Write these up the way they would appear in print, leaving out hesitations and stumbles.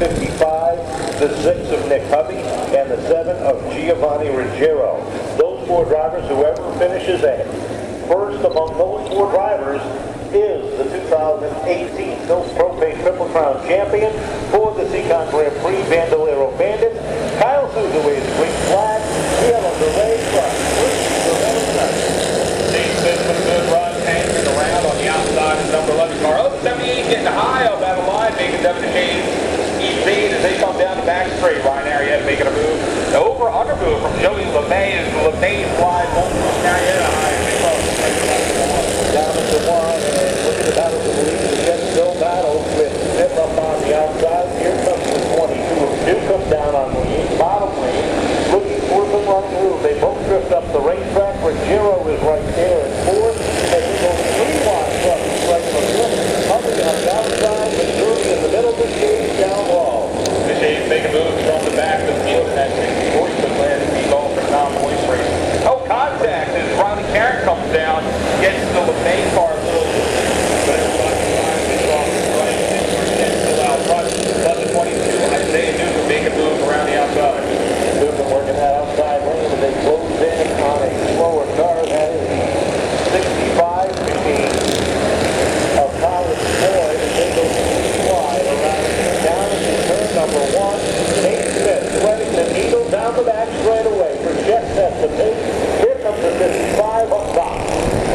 55, the 6 of Nick Hubby, and the 7 of Giovanni Ruggiero. Those 4 drivers, whoever finishes first among those 4 drivers is the 2018 Phil's Propane Triple Crown champion for the Seekonk Grand Prix Bandolero Bandit. Kyle Souza waves the green flag. We have underway from Dave Smith with a good run, hanging around on the outside of number 11 car. Oh, 78 getting high up out of line, making WJ's E-Speed as they come down the back straight. Ryan Arietta making a move. Under move from Joey LeMay as LeMay flies home from Arietta high. Down to 1 and look at the battle for the lead. The still battle with Smith up on the outside. Here comes the 22 of Newcomb down on the bottom lane. Looking for some running room. They both drift up the racetrack. Ruggiero is right there in 4th. And we go 3 wide from right from Smith. Humping on the outside. Missouri in the middle of the stage down low. The Shades make a move from the back of the field in that 60-40 land to be all for non-points race. Oh, contact as Riley Karen comes down, gets to the LeMay car a little bit. But everybody finds it off the right. It's still out front. But the 22, Isaiah Newcomb make a move around the outside. Newcomb working that outside lane, but they close in on a slower car. That is the 65 machine of College Boyd. And they go wide around down into turn number 1. Nate Smith threading the needle down the back straight away. For Jeff sets the pace. Here comes the 55 up top.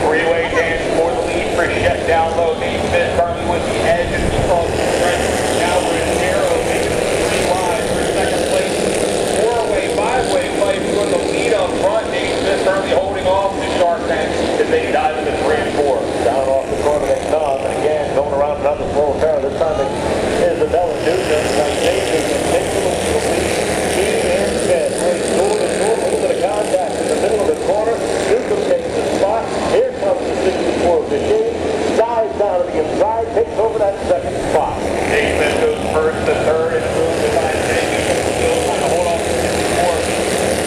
Three-way dance for the lead for Shet down low. Nate Smith currently with the edge of the front. Now Ruggiero making it 3 wide for second place. 4-way, 5-way fight for the lead up front. Nate Smith currently holding off the Shark Tank as they dive into 3 and 4. Down off the corner they come. And again, going around another slow car. This time it is Isabella Newton. Like David continues to lead. He and Smith race door to door. A little bit of contact in the middle of the corner. Newton takes the spot. Here comes the 64 of the shade. Dives down to the inside. Takes over that second spot. Nate Smith goes first to third and moves to 9. Still trying to hold on to 64.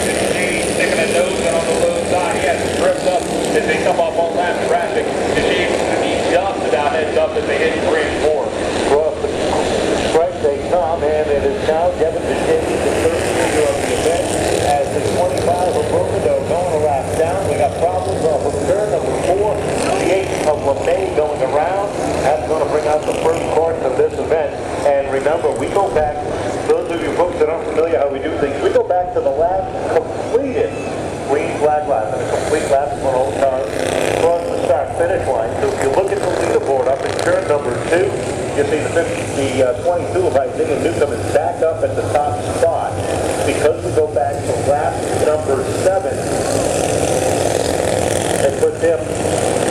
The shade sticking a nose in on the low side. He has to drift up as they come up on lap traffic. The shade seems to be just about heads up as they hit 3 and 4. Across the stripe they come, and it is now Devin DeShaney, the third leader of the event, as the 25 of Romano going a lap down. We got problems off of turn number 4. The 8 of LeMay going around. That's going to bring out the first caution of this event. And remember, we go back, those of you folks that aren't familiar how we do things, we go back to the last completed green flag lap, and a complete lap for all cars across the start-finish line. So if you look at the leaderboard up in turn number 2, you see the 22 of Isaiah Newcomb is back up at the top spot. Because we go back to lap number 7, it puts him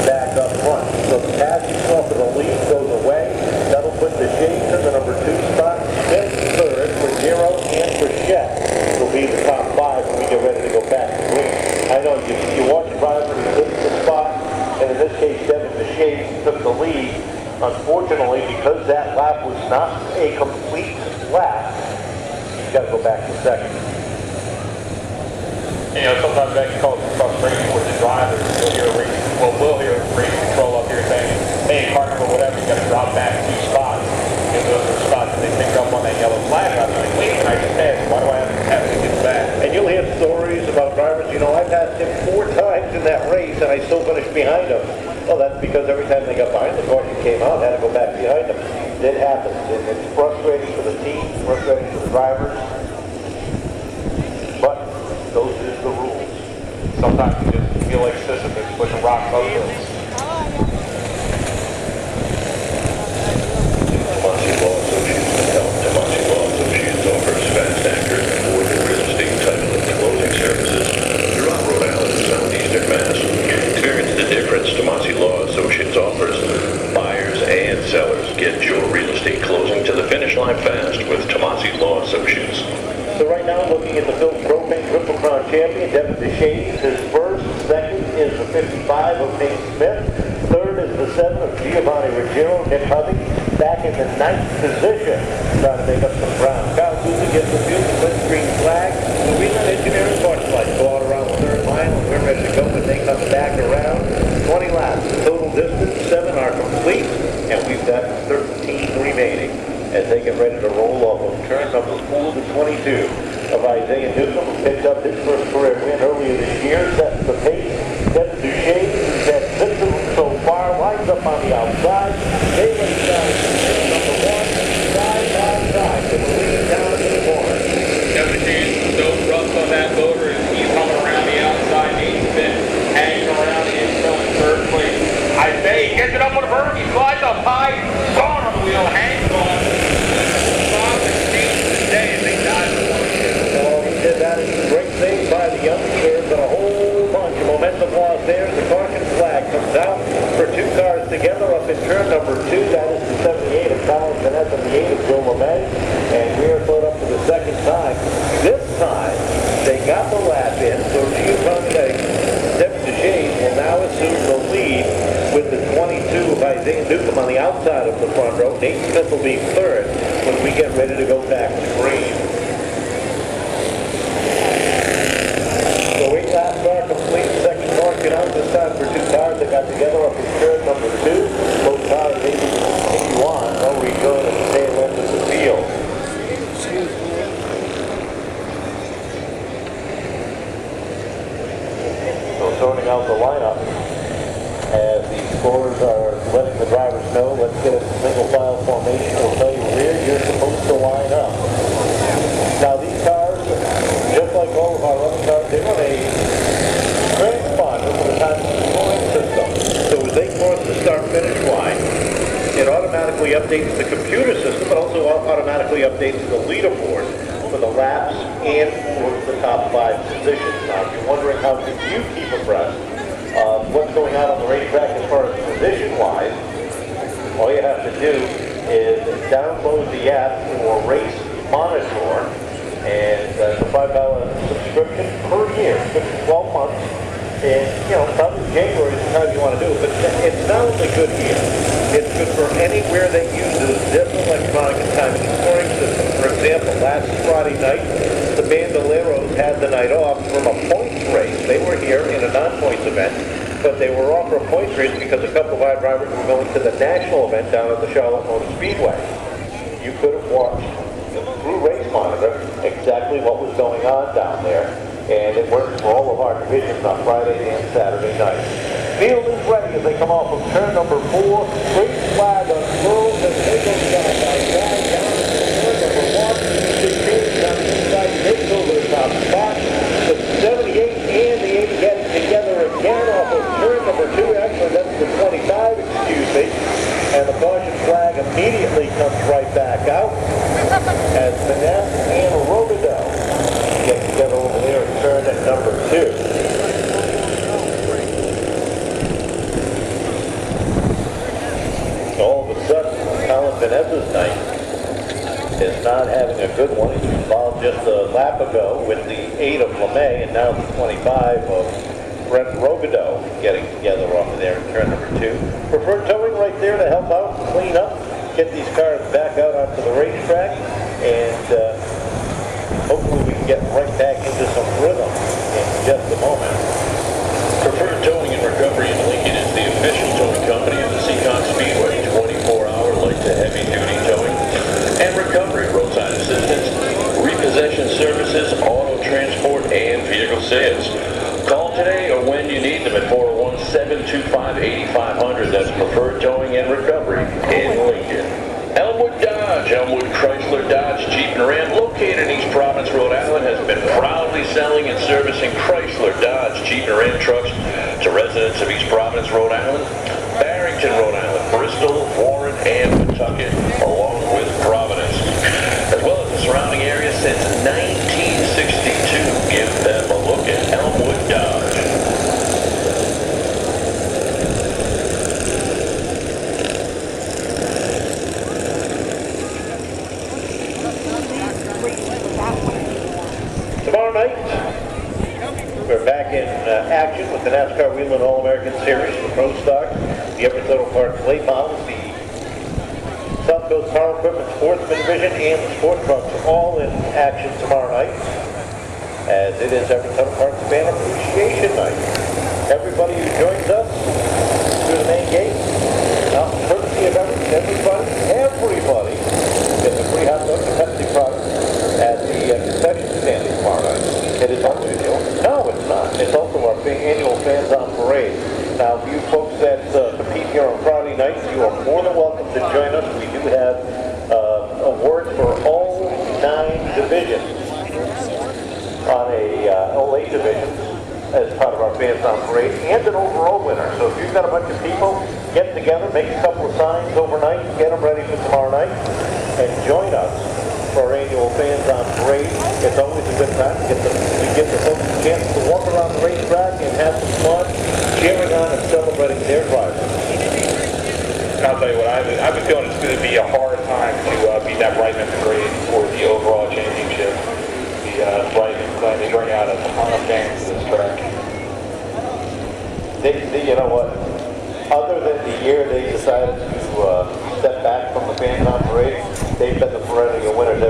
back up front. So the passing off of the lead goes away. That'll put the Shades in the number 2 spot. Then third for Ruggiero and for Shet will be the top 5 when we get ready to go back to green. I know you watch drivers who took the spot, and in this case, Devin DeShaney took the lead. Unfortunately, because that lap was not a complete lap, he's got to go back to second. You know, sometimes that can cause frustration with the drivers. We'll hear race control up here saying, hey, car number whatever, you got to drop back 2 spots. And those are spots that they picked up on that yellow flag. I was like, wait, I just passed. Why do I have to get back? And you'll hear stories about drivers, you know, I passed him 4 times in that race and I still finished behind him. Well, that's because every time they got behind the caution came out, had to go back behind them. It happens. It's frustrating for the team, frustrating for the drivers. But those are the rules. Sometimes you just feel like Sisyphus pushing rock both hills. Tomassi Law Associates can help. Tomassi Law Associates offers fast, accurate, and affordable real estate title and closing services throughout Rhode Island and southeastern Mass. Experience the difference Tomassi Law Associates offers. Buyers and sellers get your real estate closing to the finish line fast with Tomassi Law Associates. So right now, looking at the Phil's Propane Triple Crown champion, Devin DeShaney. His first, second is the 55 of Nate Smith. Third is the 7 of Giovanni Ruggiero. Nick Hubby back in the 9th position, trying to make up some ground. Kyle Souza gets the field, the quick green flag. The Wheeland Engineering Sports Lights go out around the third line when we're ready to go, but they come back around. 20 laps. The total distance, 7 are complete, and we've got 13 remaining as they get ready to roll off of turn number 4 to 22 of Isaiah Newsom, who picked up his first career win earlier this year, sets the pace. Devin Duchesne, who's had 6 of them so far, lines up on the outside. They lay down number 1, side by side, to the lead down to the corner. Devin Duchesne, so rough on that motor, and he's coming around the outside. He's been hanging around the infield in third place. Isaiah gets it up on the berg, he slides up high, gone on the wheel, hangs on. Did that. It's a great save by the youngsters, and a whole bunch of momentum loss there. The caution flag comes out for 2 cars together up in turn number 2. That is the 78 of Colin Vanette and the 8 of Joe LeMay. And we are put up for the second time. This time, they got the lap in, so Devin Duchesne will now assume the lead with the 22 of Isaiah Newcomb on the outside of the front row. Nate Smith will be third when we get ready to go back to green. Last car complete, second car get out this time for 2 cars that got together up in turn number 2. Both cars able to continue on, no rejoin at the tail end of the field. So sorting out the lineup as the scorers are letting the drivers know, let's get a single file formation. We'll tell you where you're supposed to line up. Now these cars, just like all of our other cars, they run a transponder for the time scoring system. So as they cross the start-finish line, it automatically updates the computer system, but also automatically updates the leaderboard for the laps and for the top 5 positions. Now, if you're wondering how do you keep abreast of what's going on the racetrack as far as position-wise, all you have to do is download the app for Race Monitor. And it's a $5 subscription per year, 12 months. And, you know, probably January is the time you want to do it. But it's not only good here. It's good for anywhere that uses this electronic timing and scoring system. For example, last Friday night, the Bandoleros had the night off from a points race. They were here in a non-points event, but they were off for a points race because a couple of our drivers were going to the national event down at the Charlotte Motor Speedway. You could have watched through Race Monitor exactly what was going on down there, and it worked for all of our divisions on Friday and Saturday night. Field is ready as they come off of turn number 4. Great flag unfurls and they go side by side down to turn number 1. The change on the inside takes over the top spot. The 78 and the 80 get together again off of turn number 2. Actually, that's the 25, excuse me. And the caution flag immediately comes right back out as Vanette and Robidoux get together over there in turn at number 2. All of a sudden, Colin Vanette's night is not having a good one. He was involved just a lap ago with the 8 of LeMay and now the 25 of Brent Robidoux getting together off of there in turn number 2. Preferred towing right there to help out, clean up, get these cars back out onto the racetrack, and hopefully we can get right back into some rhythm in just a moment. Preferred Towing and Recovery in Lincoln is the official towing company of the Seekonk Speedway. 24-hour light to heavy-duty towing and recovery, roadside assistance, repossession services, auto transport, and vehicle sales. Call today or when you need them at 401-725-8500. That's Preferred Towing and Recovery in Lincoln. Elmwood Dodge, Elmwood Chrysler Dodge Jeep and Ram, located in East Providence, Rhode Island, has been proudly selling and servicing Chrysler Dodge Jeep and Ram trucks to residents of East Providence, Rhode Island, Barrington, Rhode Island, Bristol, Warren, and Pawtucket, along with Providence, as well as the surrounding area since 1962. Give them a look at Elmwood Dodge. Tomorrow night, we're back in action with the NASCAR Whelen All-American Series, the Pro Stock, the Everett Auto Parts Late Models, the South Coast Power Equipment Sportsman Division, and the Sport Trucks all in action tomorrow night, as it is Everett Auto Parts Fan Appreciation Night. Everybody who joins us through the main gate, now courtesy of everybody gets a free hot dog. 9 divisions on all 8 divisions as part of our Fans on Parade, and an overall winner. So if you've got a bunch of people, get together, make a couple of signs overnight, get them ready for tomorrow night, and join us for our annual Fans on Parade. It's always a good time. We give the folks a chance to walk around the racetrack and have some fun, cheering on and celebrating their drivers. And I'll tell you what, I've been feeling it's going to be a hard time to beat that Brightman grade for the overall championship. The Brightman plan, they bring out a ton of fans to this track. You know what? Other than the year they decided to step back from the Fans on Parade, they've been the perennial winners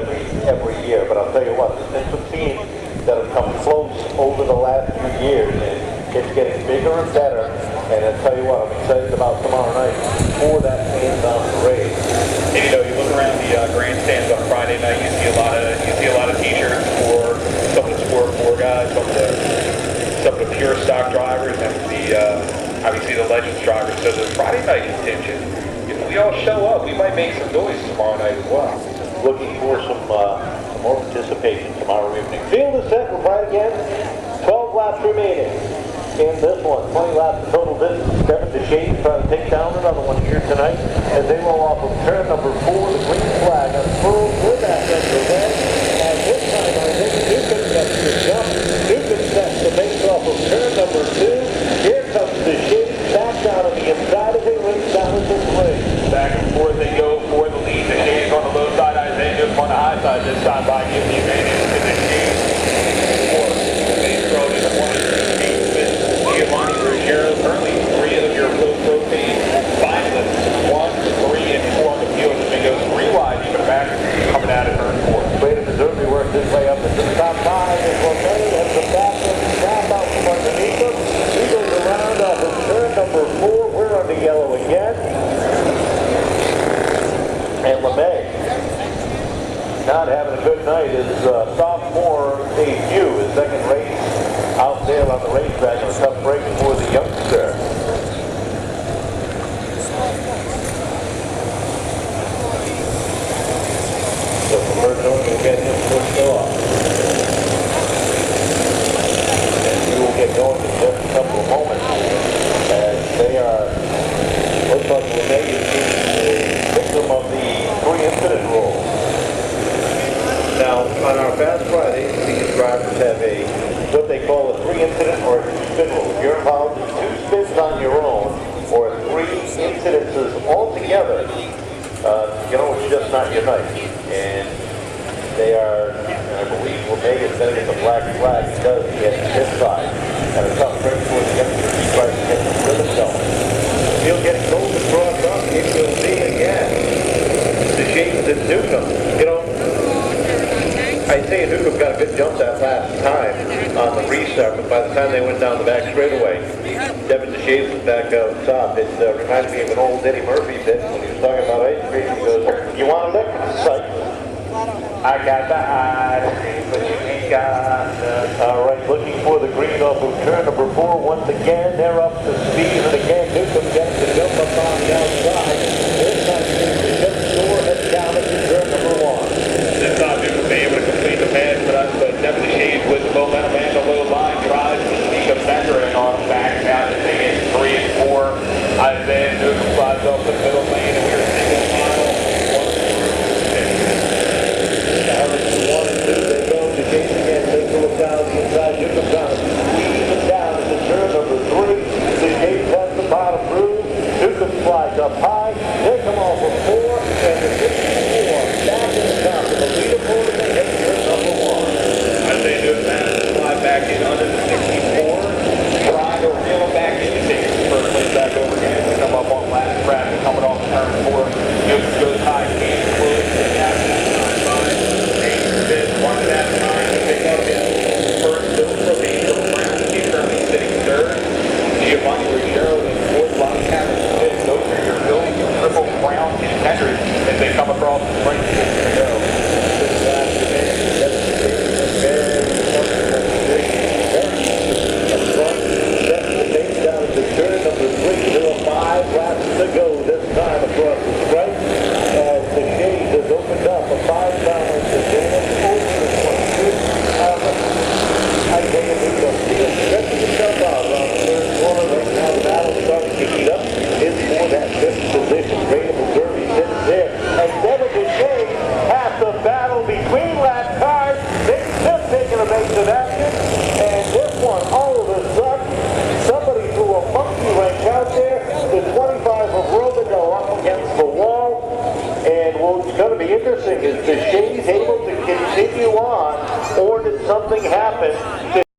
every year. But I'll tell you what, there's been some teams that have come close over the last few years, and it's getting bigger and better. And I'll tell you what, I'm excited about tomorrow night for that Fans on Parade. And you know, you look around the grandstands on Friday night, you see a lot of T-shirts for some of the Sport 4 guys, some of the pure stock drivers, and obviously the Legends drivers. So the Friday night contingent, if we all show up, we might make some noise tomorrow night as well. Looking for some more participation tomorrow evening. Field is set, we're right again. 12 laps remaining in this one. 20 laps of total distance. Devin DeShane trying to take down another one here tonight as they roll off of turn number 4, the green flag unfurled with that under red. And this time I think Newcomb gets the jump. Newcomb sets the base off of turn number 2. Here comes DeShane back down on the inside as they race down into the lane. Back and forth they go for the lead. DeShane's on the low side, Isaiah on the high side this time by giving the advantage to DeShane. Or they throw in the one Giovanni Ruggiero, currently 3 of your low propane finalists, 1, 3, and 4 on the field. And they go 3 wide, even back coming out of turn 4. Way to Missouri works his way up into the top 5 as Romeo has the fastest snap out from underneath him. He goes around off of turn number 4. We're on the yellow again. And LeMay not having a good night. His sophomore debut, his second race out there on the racetrack, and a tough break for the youngster. So Roberto will get him pushed off. And we will get going in just a couple of moments as they are, looks like LeMay is the victim of the 3-incident rule. Now, on our Fast Fridays, these drivers have what they call a 3-incident or a 2-spin rule. If you're involved in 2 spins on your own or 3 incidences altogether, it's just not your night. And they are, I believe, LeMay is going to get the black flag because he has his side. And a tough break for the youngster. He tries to get the rhythm going. He'll get gold across up. It will be again the Shades and Newcomb. Isaiah Newcomb got a good jump that last time on the restart, but by the time they went down the back straightaway, Devin DeShane was back out top. It reminded me of an old Eddie Murphy bit when he was talking about ice cream. He goes, "You want a lick? Psych. I got the ice cream, but you ain't got the..." All right, looking for the green off of turn number 4 once again. They're up to speed, and again, Newcomb gets the jump up on the outside. This time, he just scored it down at turn number 1. This time Newcomb was able to complete the pass, but Devin DeShane with the momentum and the low line tries to sneak a fender in on back out and they get 3 and 4. Isaiah Newcomb slides up the middle lane and we're single mile 1 through 6. Now it's 1 and 2. They go to James again. They go down the inside. Newcomb down. Squeeze it down into turn number 3. The James has the bottom groove. Newcomb slides up high. They come off of 4. something happened